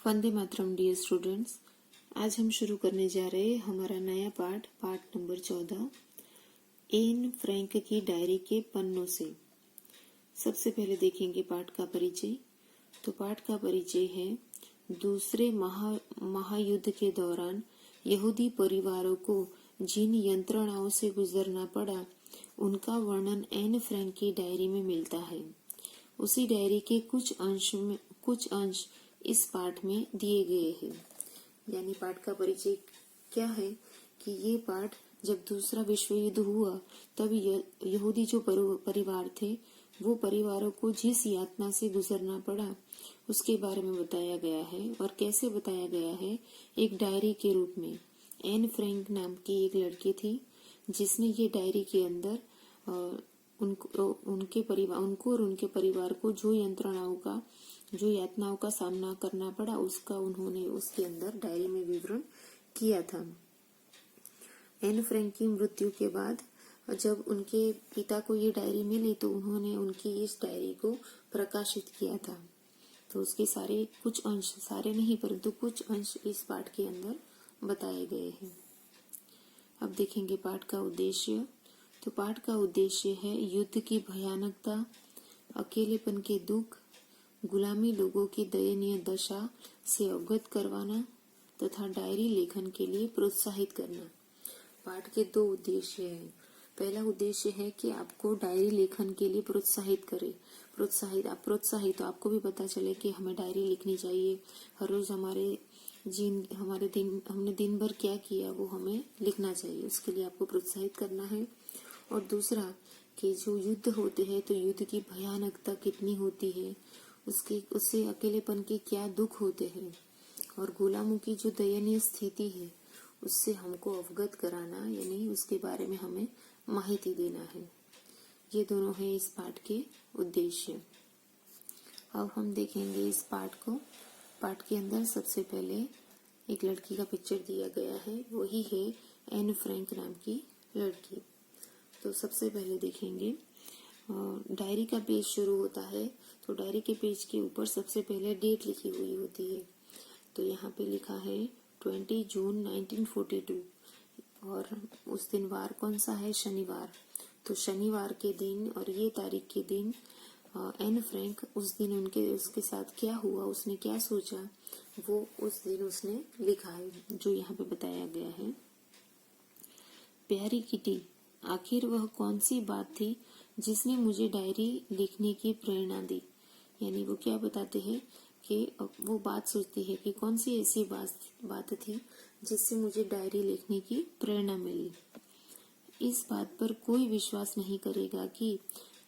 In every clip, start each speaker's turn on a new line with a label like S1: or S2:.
S1: Vande Mataram dear students. आज हम शुरू करने जा रहे हैं हमारा नया पाठ नंबर 14 एन फ्रैंक की डायरी के पन्नों से। सबसे पहले देखेंगे पाठ का परिचय। तो पाठ का परिचय है दूसरे महायुद्ध के दौरान यहूदी परिवारों को जिन यंत्रणाओं से गुजरना पड़ा उनका वर्णन एन फ्रैंक की डायरी में मिलता है। उसी डायरी के कुछ अंश इस पाठ में दिए गए हैं। यानी पाठ का परिचय क्या है कि ये पाठ जब दूसरा विश्व युद्ध हुआ तब यहूदी जो परिवार थे वो परिवारों को जिस यातना से गुजरना पड़ा उसके बारे में बताया गया है। और कैसे बताया गया है, एक डायरी के रूप में। एन फ्रैंक नाम की एक लड़की थी जिसने ये डायरी के अंदर उनको और उनके परिवार को जो यातनाओं का सामना करना पड़ा उसका उन्होंने उसके अंदर डायरी में विवरण किया था। एन फ्रैंक की मृत्यु के बाद जब उनके पिता को ये डायरी मिली तो उन्होंने उनकी इस डायरी को प्रकाशित किया था। तो उसके कुछ अंश, सारे नहीं परंतु कुछ अंश इस पाठ के अंदर बताए गए हैं। अब देखेंगे पाठ का उद्देश्य। तो पाठ का उद्देश्य है युद्ध की भयानकता, अकेलेपन के दुख, गुलामी लोगों की दयनीय दशा से अवगत करवाना तथा डायरी लेखन के लिए प्रोत्साहित करना। पाठ के दो उद्देश्य हैं। पहला उद्देश्य है कि आपको डायरी लेखन के लिए प्रोत्साहित करे। प्रोत्साहित तो आपको भी पता चले कि हमें डायरी लिखनी चाहिए। हर रोज हमने दिन भर क्या किया वो हमें लिखना चाहिए, उसके लिए आपको प्रोत्साहित करना है। और दूसरा कि जो युद्ध होते हैं तो युद्ध की भयानकता कितनी होती है, उससे अकेलेपन के क्या दुख होते हैं और गुलामों की जो दयनीय स्थिति है उससे हमको अवगत कराना, यानी उसके बारे में हमें माहिती देना है। ये दोनों है इस पाठ के उद्देश्य। अब हम देखेंगे इस पाठ को। पाठ के अंदर सबसे पहले एक लड़की का पिक्चर दिया गया है, वही है एन फ्रैंक नाम की लड़की। तो सबसे पहले देखेंगे डायरी का पेज शुरू होता है। तो डायरी के पेज के ऊपर सबसे पहले डेट लिखी हुई होती है। तो यहाँ पे लिखा है 20 जून 1942 और उस दिन वार कौन सा है, शनिवार। तो शनिवार के दिन और ये तारीख के दिन एन फ्रैंक उस दिन उसके साथ क्या हुआ, उसने क्या सोचा, वो उस दिन उसने लिखा है जो यहाँ पे बताया गया है। प्यारी किटी, आखिर वह कौन सी बात थी जिसने मुझे डायरी लिखने की प्रेरणा दी। यानी वो क्या बताते हैं कि वो बात सोचती है कि कौन सी ऐसी बात थी जिससे मुझे डायरी लिखने की प्रेरणा मिली। इस बात पर कोई विश्वास नहीं करेगा कि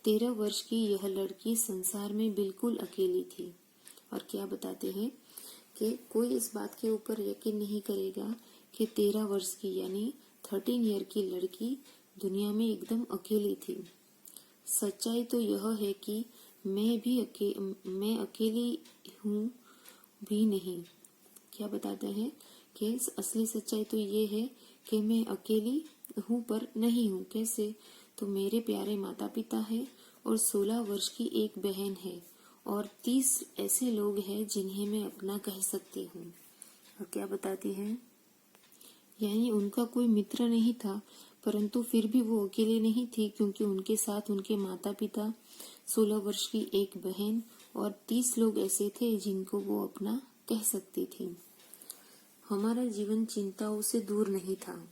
S1: 13 वर्ष की यह लड़की संसार में बिल्कुल अकेली थी। और क्या बताते हैं कि कोई इस बात के ऊपर यकीन नहीं करेगा कि 13 वर्ष की यानी 13 ईयर की लड़की दुनिया में एकदम अकेली थी। सच्चाई तो यह है कि मैं अकेली हूँ भी नहीं। क्या बताते हैं कि असली सच्चाई तो ये है कि मैं अकेली हूँ पर नहीं हूँ। कैसे? तो मेरे प्यारे माता पिता है और 16 वर्ष की एक बहन है और 30 ऐसे लोग हैं जिन्हें मैं अपना कह सकती हूँ। और क्या बताती है, यानी उनका कोई मित्र नहीं था परंतु फिर भी वो अकेले नहीं थी क्योंकि उनके साथ उनके माता पिता, 16 वर्ष की एक बहन और 30 लोग ऐसे थे जिनको वो अपना कह सकती थी। हमारा जीवन चिंताओं से दूर नहीं था।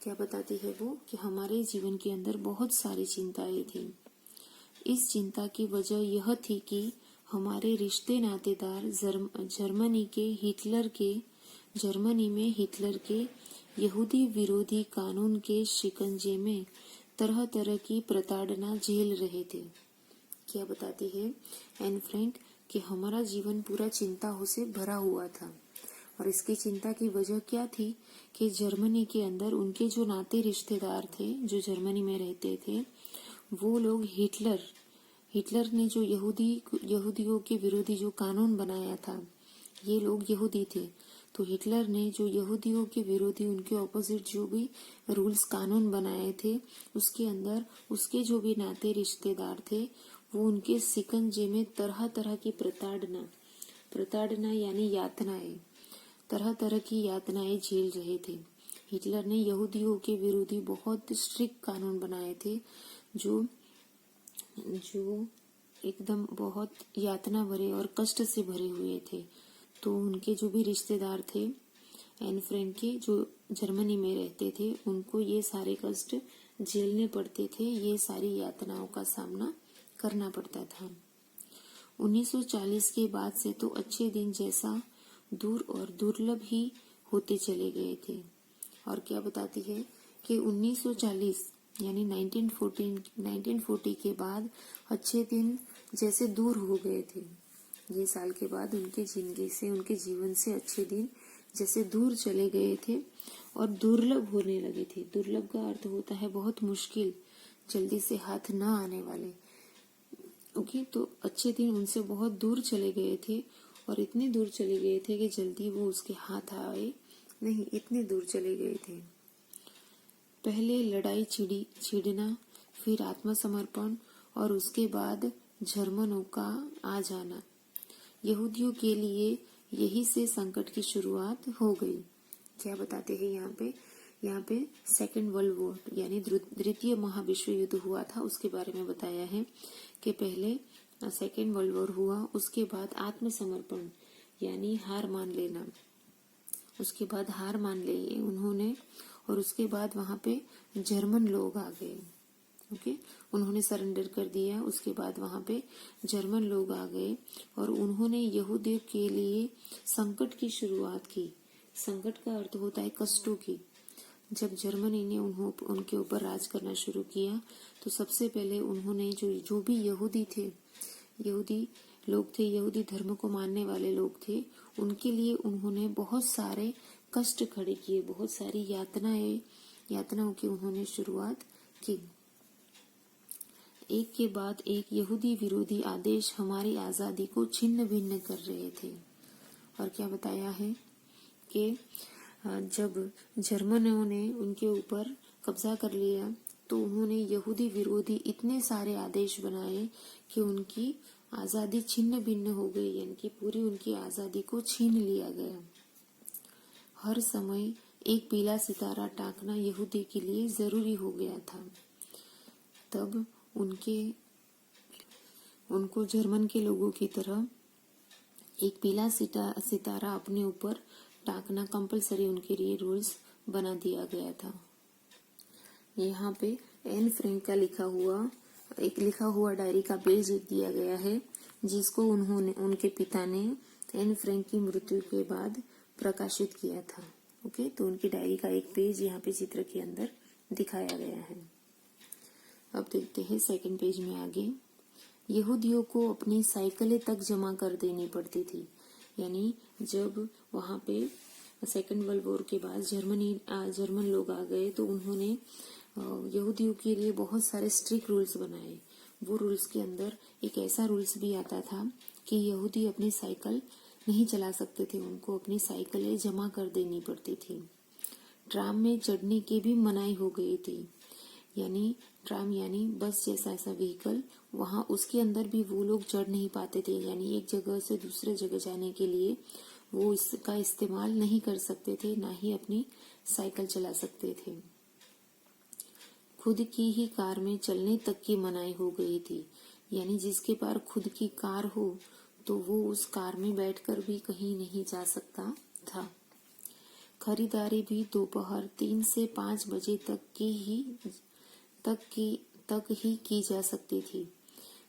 S1: क्या बताती है वो कि हमारे जीवन के अंदर बहुत सारी चिंताएं थी। इस चिंता की वजह यह थी कि हमारे रिश्ते नातेदार जर्मनी में हिटलर के यहूदी विरोधी कानून के शिकंजे में तरह तरह की प्रताड़ना झेल रहे थे। क्या बताती है एन फ्रैंक कि हमारा जीवन पूरा चिंताओं से भरा हुआ था। और इसकी चिंता की वजह क्या थी कि जर्मनी के अंदर उनके जो नाते रिश्तेदार थे जो जर्मनी में रहते थे वो लोग हिटलर ने जो यहूदियों के विरोधी जो कानून बनाया था, ये लोग यहूदी थे। तो हिटलर ने जो यहूदियों के विरोधी उनके ऑपोजिट जो भी रूल्स कानून बनाए थे उसके अंदर उसके जो भी नाते रिश्तेदार थे वो उनके शिकंजे में तरह तरह की प्रताड़ना यानी यातनाएं, तरह तरह की यातनाएं झेल रहे थे। हिटलर ने यहूदियों के विरोधी बहुत स्ट्रिक्ट कानून बनाए थे जो जो एकदम बहुत यातना भरे और कष्ट से भरे हुए थे। तो उनके जो भी रिश्तेदार थे एन फ्रैंक के, जो जर्मनी में रहते थे, उनको ये सारे कष्ट झेलने पड़ते थे, ये सारी यातनाओं का सामना करना पड़ता था। 1940 के बाद से तो अच्छे दिन जैसा दूर और दुर्लभ ही होते चले गए थे। और क्या बताती है कि 1940 यानी 1940 के बाद अच्छे दिन जैसे दूर हो गए थे। ये साल के बाद उनके जिंदगी से, उनके जीवन से अच्छे दिन जैसे दूर चले गए थे और दुर्लभ होने लगे थे। दुर्लभ का अर्थ होता है बहुत मुश्किल, जल्दी से हाथ न आने वाले। ओके, तो अच्छे दिन उनसे बहुत दूर चले गए थे और इतने दूर चले गए थे कि जल्दी वो उसके हाथ आए नहीं, इतने दूर चले गए थे। पहले लड़ाई छिड़ना, फिर आत्मसमर्पण और उसके बाद जर्मनों का आ जाना। यहूदियों के लिए यही से संकट की शुरुआत हो गई। क्या बताते हैं यहाँ पे सेकेंड वर्ल्ड वॉर यानी द्वितीय महाविश्व युद्ध हुआ था, उसके बारे में बताया है कि पहले सेकेंड वर्ल्ड वॉर हुआ, उसके बाद आत्मसमर्पण यानी हार मान लेना, उसके बाद हार मान ली उन्होंने और उसके बाद वहां पे जर्मन लोग आ गए। ओके, उन्होंने सरेंडर कर दिया। उसके बाद वहां पे जर्मन लोग आ गए और उन्होंने यहूदियों के लिए संकट की शुरुआत की। संकट का अर्थ होता है कष्टों की। जब जर्मनी ने उनके ऊपर राज करना शुरू किया तो सबसे पहले उन्होंने जो भी यहूदी लोग थे, यहूदी धर्म को मानने वाले लोग थे, उनके लिए उन्होंने बहुत सारे कष्ट खड़े किए, बहुत सारी यातनाओं की उन्होंने शुरुआत की। एक के बाद एक यहूदी विरोधी आदेश हमारी आजादी को छिन्न भिन्न कर रहे थे। और क्या बताया है कि जब जर्मनों ने उनके ऊपर कब्जा कर लिया तो उन्होंने यहूदी विरोधी इतने सारे आदेश बनाए कि उनकी आजादी छिन्न भिन्न हो गई, यानी कि पूरी उनकी आजादी को छीन लिया गया। हर समय एक पीला सितारा टांकना यहूदी के लिए जरूरी हो गया था। तब उनको जर्मन के लोगों की तरह एक पीला सितारा अपने ऊपर टांकना कंपलसरी उनके लिए रूल्स बना दिया गया था। यहाँ पे एन फ्रैंक का लिखा हुआ डायरी का पेज दिया गया है, जिसको उनके पिता ने एन फ्रैंक की मृत्यु के बाद प्रकाशित किया था। ओके, तो उनकी डायरी का एक पेज यहाँ पे चित्र के अंदर दिखाया गया है। अब देखते हैं सेकंड पेज में आगे। यहूदियों को अपनी साइकिलें तक जमा कर देनी पड़ती थी, यानी जब वहां पे सेकंड वर्ल्ड वॉर के बाद जर्मन लोग आ गए तो उन्होंने यहूदियों के लिए बहुत सारे स्ट्रिक्ट रूल्स बनाए। वो रूल्स के अंदर एक ऐसा रूल्स भी आता था कि यहूदी अपनी साइकिल नहीं चला सकते थे, उनको अपनी साइकिलें जमा कर देनी पड़ती थी। ट्राम में चढ़ने की भी मनाही हो गई थी, यानी ट्राम यानी बस जैसा ऐसा व्हीकल, वहां उसके अंदर भी वो लोग चढ़ नहीं पाते थे, यानी एक जगह से दूसरे जगह जाने के लिए वो इसका इस्तेमाल नहीं कर सकते थे, ना ही अपनी साइकिल चला सकते थे। खुद की ही कार में चलने तक की मनाही हो गई थी, यानी जिसके पास खुद की कार हो तो वो उस कार में बैठकर भी कहीं नहीं जा सकता था। खरीदारी भी दोपहर 3 से 5 बजे तक ही की जा सकती थी।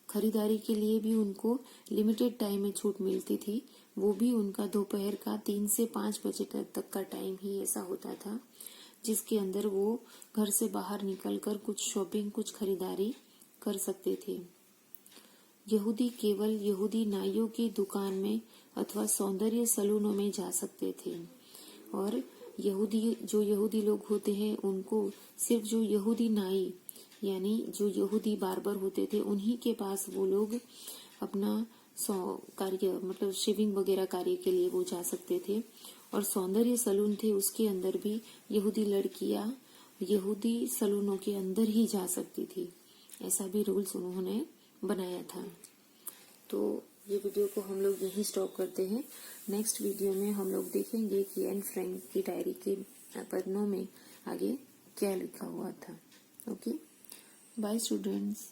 S1: खरीदारी के लिए भी उनको लिमिटेड टाइम में छूट मिलती थी, वो भी उनका दोपहर का 3 से 5 बजे तक का टाइम ही ऐसा होता था जिसके अंदर वो घर से बाहर निकलकर कुछ शॉपिंग, कुछ खरीदारी कर सकते थे। यहूदी केवल यहूदी नाइयों की दुकान में अथवा सौंदर्य सैलूनों में जा सकते थे, और यहूदी लोग होते हैं उनको सिर्फ जो यहूदी नाई यानी जो यहूदी बार्बर होते थे उन्हीं के पास वो लोग अपना कार्य मतलब शेविंग वगैरह कार्य के लिए वो जा सकते थे। और सौंदर्य सैलून थे उसके अंदर भी यहूदी लड़कियां यहूदी सैलूनों के अंदर ही जा सकती थी, ऐसा भी रूल्स उन्होंने बनाया था। तो ये वीडियो को हम लोग यहीं स्टॉप करते हैं। नेक्स्ट वीडियो में हम लोग देखेंगे कि एन फ्रैंक की डायरी के पन्नों में आगे क्या लिखा हुआ था। Okay, bye students.